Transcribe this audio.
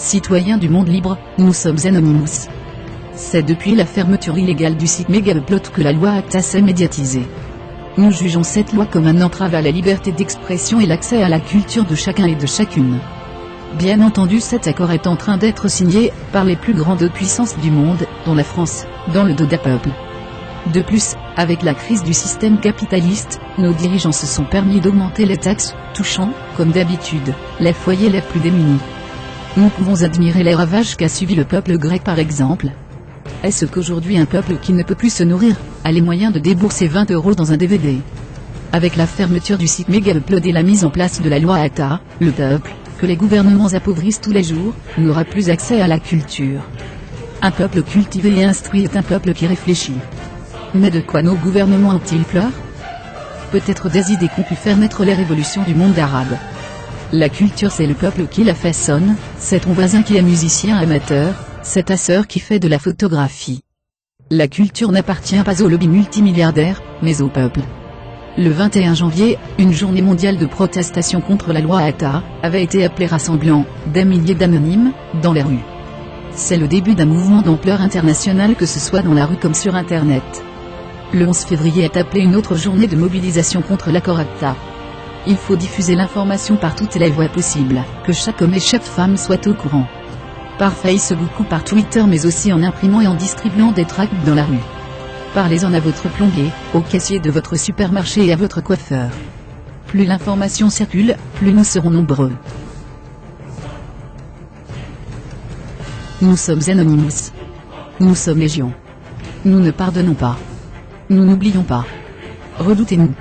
Citoyens du monde libre, nous sommes Anonymous. C'est depuis la fermeture illégale du site Megaupload que la loi ACTA s'est médiatisée. Nous jugeons cette loi comme un entrave à la liberté d'expression et l'accès à la culture de chacun et de chacune. Bien entendu, cet accord est en train d'être signé par les plus grandes puissances du monde, dont la France, dans le dos des peuples. De plus, avec la crise du système capitaliste, nos dirigeants se sont permis d'augmenter les taxes, touchant, comme d'habitude, les foyers les plus démunis. Nous pouvons admirer les ravages qu'a subi le peuple grec par exemple. Est-ce qu'aujourd'hui un peuple qui ne peut plus se nourrir, a les moyens de débourser 20 € dans un DVD? Avec la fermeture du site Megaupload et la mise en place de la loi ACTA, le peuple, que les gouvernements appauvrissent tous les jours, n'aura plus accès à la culture. Un peuple cultivé et instruit est un peuple qui réfléchit. Mais de quoi nos gouvernements ont-ils peur? Peut-être des idées qu'ont pu faire naître les révolutions du monde arabe. La culture, c'est le peuple qui la façonne, c'est ton voisin qui est musicien amateur, c'est ta sœur qui fait de la photographie. La culture n'appartient pas au lobby multimilliardaire, mais au peuple. Le 21 janvier, une journée mondiale de protestation contre la loi ACTA avait été appelée, rassemblant des milliers d'anonymes dans les rues. C'est le début d'un mouvement d'ampleur internationale, que ce soit dans la rue comme sur Internet. Le 11 février est appelé une autre journée de mobilisation contre l'accord ACTA. Il faut diffuser l'information par toutes les voies possibles, que chaque homme et chaque femme soit au courant. Par Facebook ou par Twitter, mais aussi en imprimant et en distribuant des tracts dans la rue. Parlez-en à votre plombier, au caissier de votre supermarché et à votre coiffeur. Plus l'information circule, plus nous serons nombreux. Nous sommes Anonymous. Nous sommes légion. Nous ne pardonnons pas. Nous n'oublions pas. Redoutez-nous.